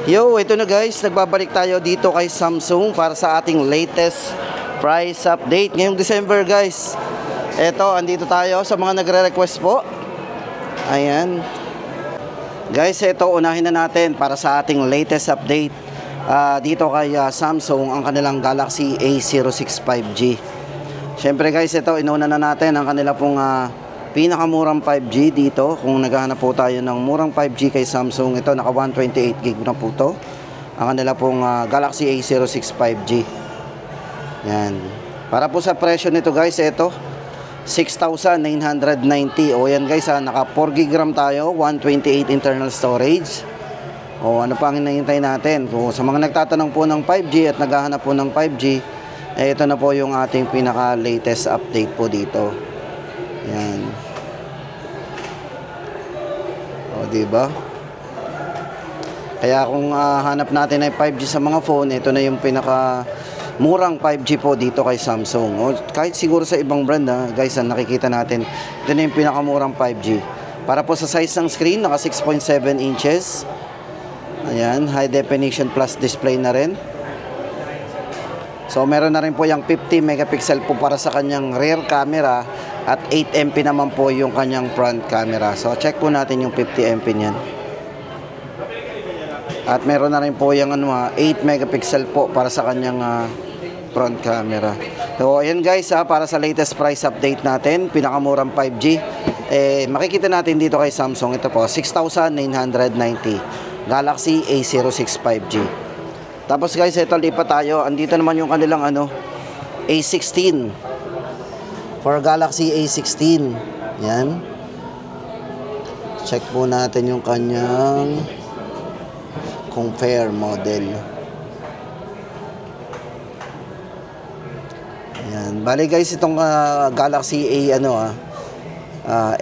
Yo, ito na guys, nagbabalik tayo dito kay Samsung para sa ating latest price update ngayong December guys. Ito, andito tayo sa mga nagre-request po. Ayan. Guys, ito unahin na natin para sa ating latest update dito kay Samsung, ang kanilang Galaxy A06 5G. Syempre guys, ito inuna na natin ang kanila pong pinakamurang 5G dito. Kung naghahanap po tayo ng murang 5G kay Samsung, ito naka 128GB na po to. Ang kanila pong Galaxy A06 5G. Yan. Para po sa presyo nito guys, ito 6,990. O yan guys, naka 4GB RAM tayo, 128 internal storage. O ano pa ang hinahintay natin? Kung sa mga nagtatanong po ng 5G at naghahanap po ng 5G, ito na po yung ating pinaka latest update po dito. Yan. O, diba? Kaya kung hanap natin ay 5G sa mga phone, ito na yung pinaka murang 5G po dito kay Samsung. O, kahit siguro sa ibang brand guys, nakikita natin, ito na yung pinakamurang 5G. Para po sa size ng screen, naka 6.7 inches. Ayan, high definition plus display na rin. So meron na rin po yung 50 megapixel po para sa kanyang rear camera at 8MP naman po yung kanyang front camera. So check po natin yung 50MP niyan. At meron na rin po yung 8 megapixel po para sa kanyang front camera. So ayan guys, para sa latest price update natin, pinakamurang 5G, makikita natin dito kay Samsung, ito po 6,990 Galaxy A06 5G. Tapos guys, ito lipat tayo. Andito naman yung kanilang A16. For Galaxy A16. Yan. Check po natin yung kanyang compare model. Yan. Bali guys, itong Galaxy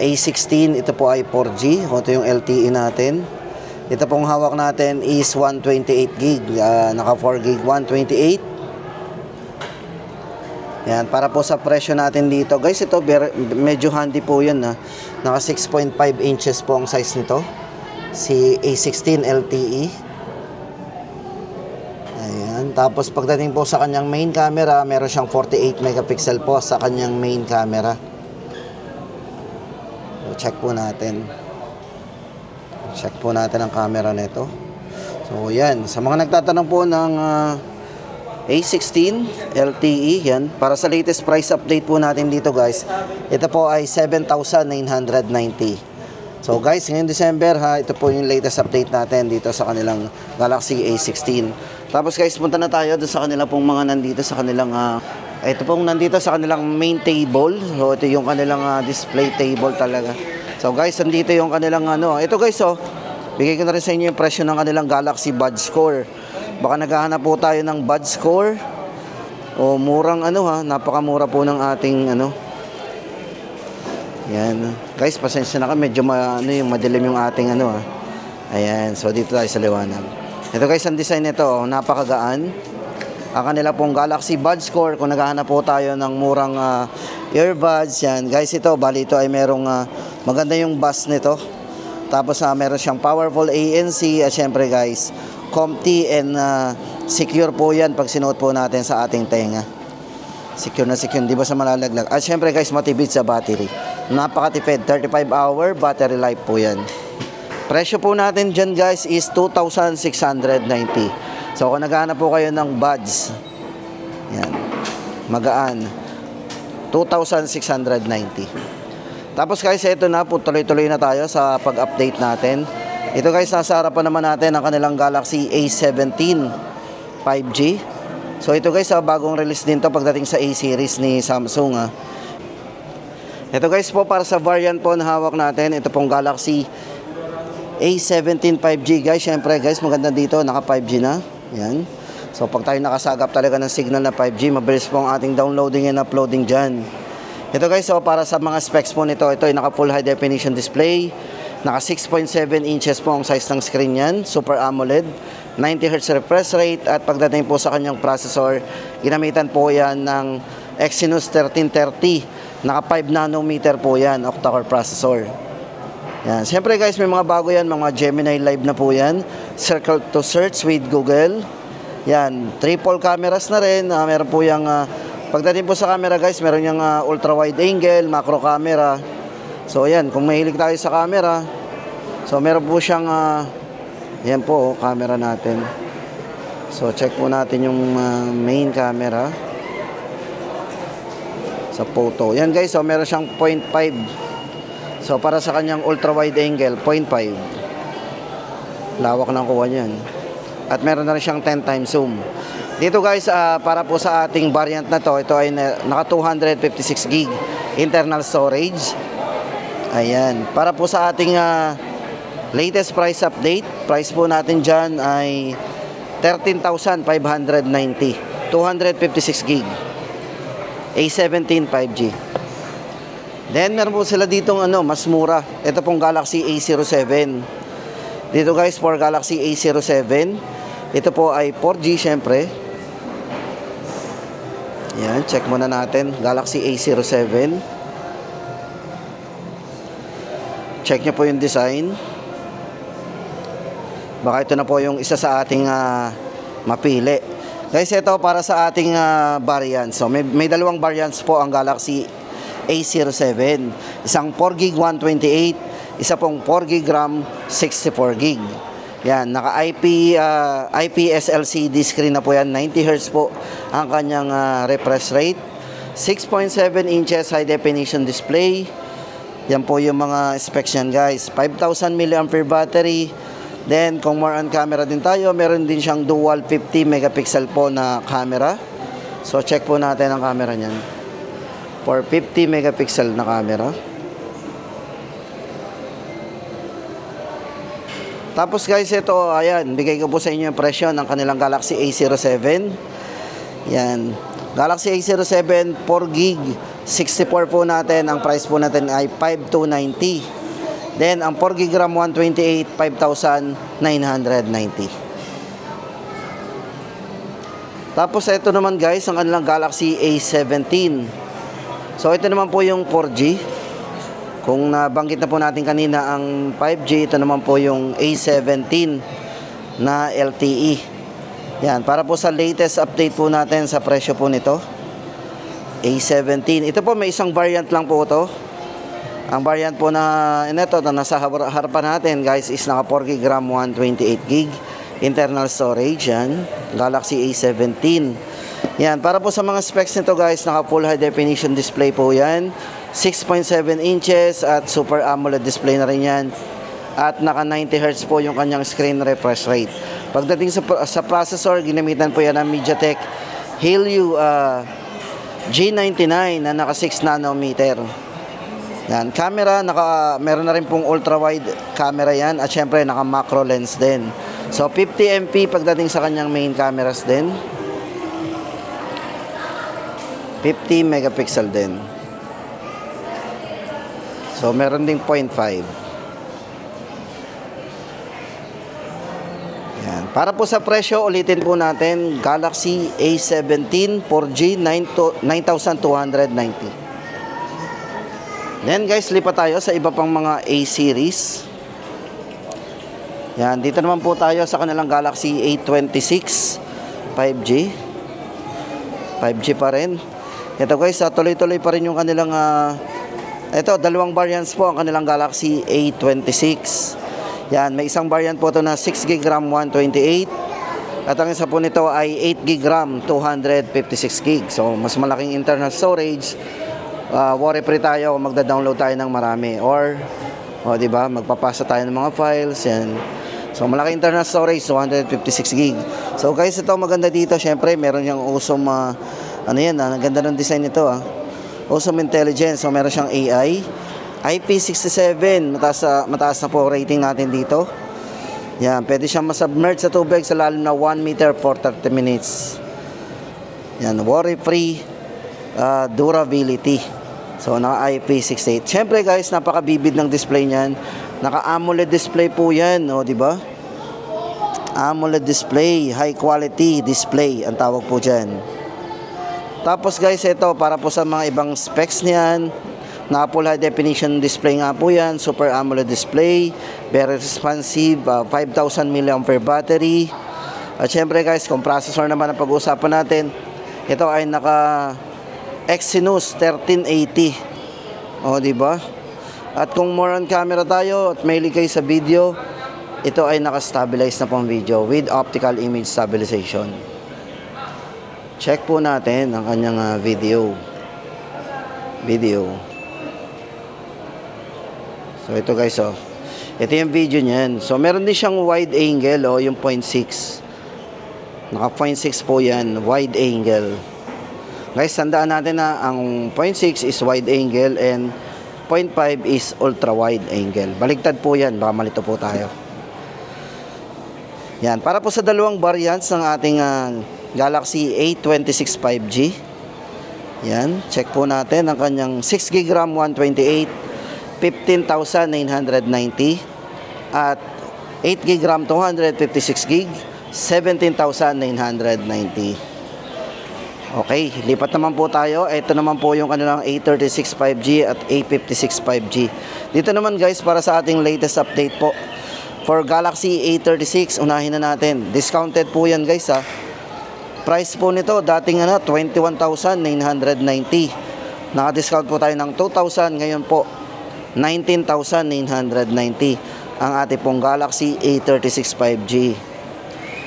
A16, ito po ay 4G. Ito yung LTE natin. Ito pong hawak natin is 128GB, naka 4GB 128. Yan, para po sa presyo natin dito. Guys, ito medyo handy po 'yan Naka 6.5 inches po ang size nito. Si A16 LTE. Ayan, tapos pagdating po sa kanyang main camera, meron siyang 48 megapixel po sa kanyang main camera. So, check po natin. Check po natin ang camera nito. So yan, sa mga nagtatanong po ng A16 LTE, yan, para sa latest price update po natin dito guys, ito po ay 7,990. So guys, ngayong December ito po yung latest update natin dito sa kanilang Galaxy A16. Tapos guys, punta na tayo doon sa kanila pong mga nandito sa kanilang ito pong nandito sa kanilang main table. So ito yung kanilang display table talaga. So guys, nandito yung kanilang ito guys, bigay ko na rin sa inyo yung presyo ng kanilang Galaxy Buds Score. Baka naghahanap po tayo ng Buds Score o murang napakamura po ng ating Yan. Guys, pasensya na ka, medyo yung madilim yung ating Ayan, so dito tayo sa liwanag. Ito guys, ang design nito, napakagaan. Ang kanila pong Galaxy Buds Score, kung naghahanap po tayo ng murang earbuds, yan. Guys, ito, bali ito ay merong maganda yung bass nito. Tapos meron siyang powerful ANC at syempre guys, comfy and secure po yan pag sinuot po natin sa ating tenga. Secure na secure, di ba sa malalaglag. At syempre guys, matipid sa battery. Napakatipid, 35-hour battery life po yan. Presyo po natin dyan guys is 2,690. So kung naghahanap po kayo ng buds, yan, magaan, 2,690. Tapos guys, ito na po, tuloy-tuloy na tayo sa pag-update natin. Ito guys, nasa harapan naman natin ang kanilang Galaxy A17 5G. So ito guys, bagong release din to pagdating sa A-series ni Samsung. Ito guys po, para sa variant po na hawak natin, ito pong Galaxy A17 5G guys. Syempre guys, maganda dito, naka 5G na. Yan. So pag tayo nakasagap talaga ng signal na 5G, mabilis po ang ating downloading and uploading dyan. Ito guys, para sa mga specs po nito, ito ay naka full high definition display, naka 6.7 inches po ang size ng screen yan, Super AMOLED, 90Hz refresh rate, at pagdating po sa kanyang processor, ginamitan po yan ng Exynos 1330, naka 5 nanometer po yan, octa-core processor. Yan. Siyempre guys, may mga bago yan, mga Gemini Live na po yan. circle to search with Google. Yan, triple cameras na rin. Meron po yung, pagdating po sa camera guys, meron yung ultra wide angle, macro camera. So yan, kung mahilig tayo sa camera, so meron po siyang, yan po, camera natin. So check po natin yung main camera sa photo. Yan guys, so meron siyang 0.5. So para sa kanyang ultra wide angle, 0.5. Lawak ng kuha niyan. At meron na rin siyang 10 times zoom. Dito guys, para po sa ating variant na to, ito ay naka 256 gig internal storage. Ayan. Para po sa ating latest price update, price po natin dyan ay 13,590. 256 gig. A17 5G. Then meron po sila ditong mas mura. Ito pong Galaxy A07. Dito guys, for Galaxy A07, ito po ay 4G syempre. Yan, check muna natin. Galaxy A07. Check nyo po yung design. Baka ito na po yung isa sa ating mapili. Guys, ito para sa ating variants. So, may dalawang variants po ang Galaxy A07. Isang 4GB 128, isa pong 4GB RAM 64GB. Yan, naka IPS LCD screen na po yan. 90Hz po ang kanyang refresh rate. 6.7 inches high definition display. Yan po yung mga specs yan guys. 5,000 mAh battery. Then, kung more on camera din tayo, meron din siyang dual 50 megapixel po na camera. So, check po natin ang camera niyan. For 50 megapixel na camera. Tapos guys, ito, ayan, bigay ko po sa inyo yung presyo ng kanilang Galaxy A07. Yan. Galaxy A07, 4GB, 64 po natin. Ang price po natin ay 5,290. Then, ang 4GB RAM 128, 5,990. Tapos, ito naman guys, ang kanilang Galaxy A17. So, ito naman po yung 4G. Kung nabanggit na po natin kanina ang 5G, ito naman po yung A17 na LTE. Yan, para po sa latest update po natin sa presyo po nito. A17. Ito po may isang variant lang po ito. Ang variant po na ito na nasa harapan natin guys is naka 4GB RAM 128GB internal storage. Yan, Galaxy A17. Yan, para po sa mga specs nito guys, naka full high definition display po yan. 6.7 inches at Super AMOLED display na rin yan. At naka 90Hz po yung kanyang screen refresh rate. Pagdating sa processor, ginamitan po yan ng MediaTek Helio G99 na naka 6 nanometer. Yan, camera, meron na rin pong ultra wide camera yan. At syempre naka macro lens din. So 50MP pagdating sa kanyang main cameras din. 50 megapixel din. So, meron ding 0.5. Yan. Para po sa presyo, ulitin po natin, Galaxy A17 4G 9,290. Then guys, lipat tayo sa iba pang mga A-series. Yan, dito naman po tayo sa kanilang Galaxy A26 5G. 5G pa rin. Ito guys, tuloy-tuloy pa rin yung kanilang ito, dalawang variants po ang kanilang Galaxy A26. Yan, may isang variant po ito na 6GB RAM 128. At ang isa po nito ay 8GB RAM 256GB. So, mas malaking internal storage. Worry free tayo kung magda-download tayo ng marami. Or, diba, magpapasa tayo ng mga files. Yan. So, malaking internal storage, 256GB. So, guys, ito maganda dito. Siyempre, meron yung awesome, ang ganda ng design nito, Awesome intelligence. So, meron siyang AI. IP67. Mataas na po rating natin dito. Yan. Pwede siyang masubmerge sa tubig sa lalim na 1 meter for 30 minutes. Yan. Worry-free durability. So, naka IP68. Siyempre, guys, napaka-vivid ng display niyan. Naka-AMOLED display po yan. Diba? AMOLED display. High quality display. Ang tawag po dyan. Tapos guys, ito para po sa mga ibang specs niyan. Naka full high definition display nga po yan, Super AMOLED display, very responsive, 5,000 mAh battery. At syempre guys, kung processor naman ang pag-uusapan natin, ito ay naka Exynos 1380. O, di ba? At kung more on camera tayo at mahilig kayo sa video, ito ay naka-stabilize na pang video with optical image stabilization. Check po natin ang kanyang video. So ito guys, oh. Ito yung video niyan. So meron din siyang wide angle, oh, yung 0.6. Naka 0.6 po yan, wide angle. Guys, tandaan natin na ang 0.6 is wide angle and 0.5 is ultra wide angle. Baligtad po yan, baka malito po tayo. Yan, para po sa dalawang variants ng ating Galaxy A26 5G. Yan, check po natin ang kanyang 6GB RAM 128, 15,990, at 8GB RAM 256GB, 17,990. Okay, lipat naman po tayo. Ito naman po yung kanilang A36 5G at A56 5G. Dito naman guys, para sa ating latest update po for Galaxy A36, unahin na natin. Discounted po yan guys ha. Price po nito dating 21,990. Naka-discount po tayo ng 2,000. Ngayon po 19,990 ang ating pong Galaxy A36 5G.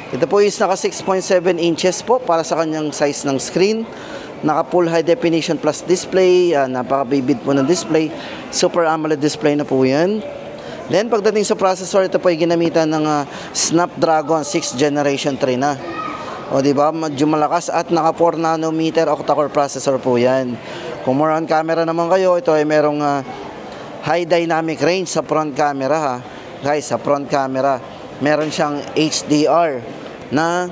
Ito po is naka 6.7 inches po para sa kanyang size ng screen. Naka full high definition plus display. Napaka-vivid po ng display. Super AMOLED display na po yan. Then pagdating sa processor, ito po ay ginamitan ng Snapdragon 6th Generation 3 na. O diba, medyo malakas at naka 4 nanometer octa-core processor po yan. Kung more on camera naman kayo, ito ay merong high dynamic range sa front camera ha. Guys, sa front camera, meron siyang HDR na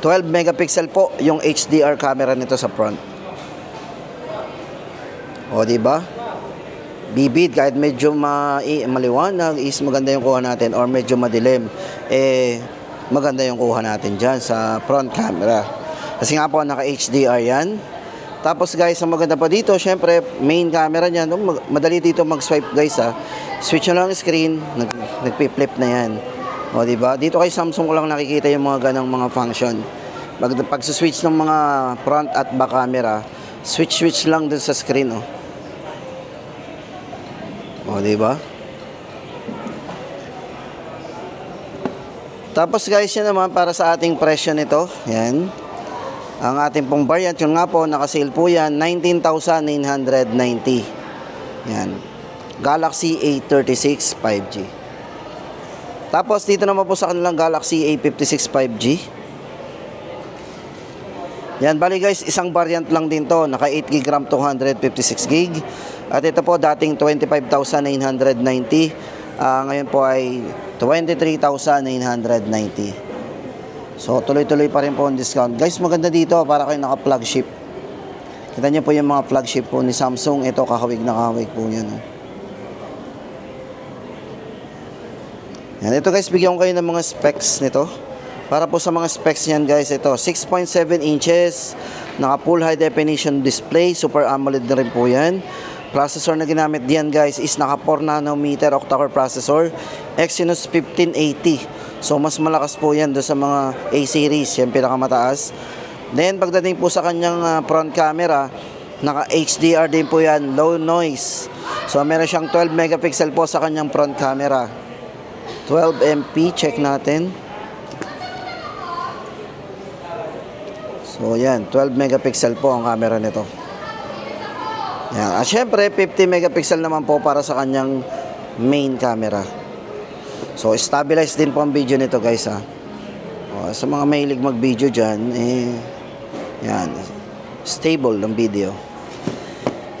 12 megapixel po yung HDR camera nito sa front. O diba? Bibid, kahit medyo maliwanag is maganda yung kuha natin, or medyo madilim, maganda yung kuha natin dyan sa front camera. Kasi nga po, naka HDR yan. Tapos guys, ang maganda pa dito, syempre, main camera niya, madali dito mag-swipe guys ha. Switch nyo lang screen, nagpi-flip na yan. O diba? Dito kay Samsung ko lang nakikita yung mga ganang mga function. Pag switch ng mga front at back camera, switch lang dun sa screen oh. O diba? Tapos guys, yan naman para sa ating presyo nito. Yan. Ang ating pong variant, yun nga po, naka-sale po yan, 19,990. Yan. Galaxy A36 5G. Tapos dito naman po sa kanilang Galaxy A56 5G. Yan, bali guys, isang variant lang din to. Naka 8GB RAM 256GB. At ito po dating 25,990. Ngayon po ay 23,990. So tuloy-tuloy pa rin po ang discount. Guys, maganda dito para kayo naka-flagship. Kita niyo po yung mga flagship po ni Samsung. Ito, kahawig na kahawig po yan. Yan, ito guys, bigyan ko kayo ng mga specs nito. Para po sa mga specs niyan guys, ito 6.7 inches, naka full high definition display, Super AMOLED na rin po yan. Processor na ginamit diyan guys is naka 4 nanometer octa-core processor, Exynos 1580. So mas malakas po yan doon sa mga A-series, yung pinakamataas. Then pagdating po sa kanyang front camera, naka HDR din po yan, low noise. So meron siyang 12 megapixel po sa kanyang front camera. 12 MP, check natin. So yan, 12 megapixel po ang camera nito. Yan. At syempre 50 megapixel naman po para sa kanyang main camera. So stabilize din po ang video nito guys ha. O, sa mga mahilig mag video dyan, yan, stable ang video.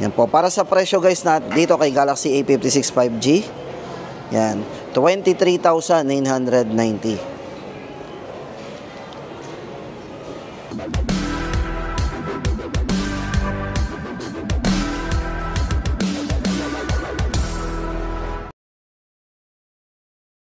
Yan po, para sa presyo guys dito kay Galaxy A56 5G, yan, 23,990.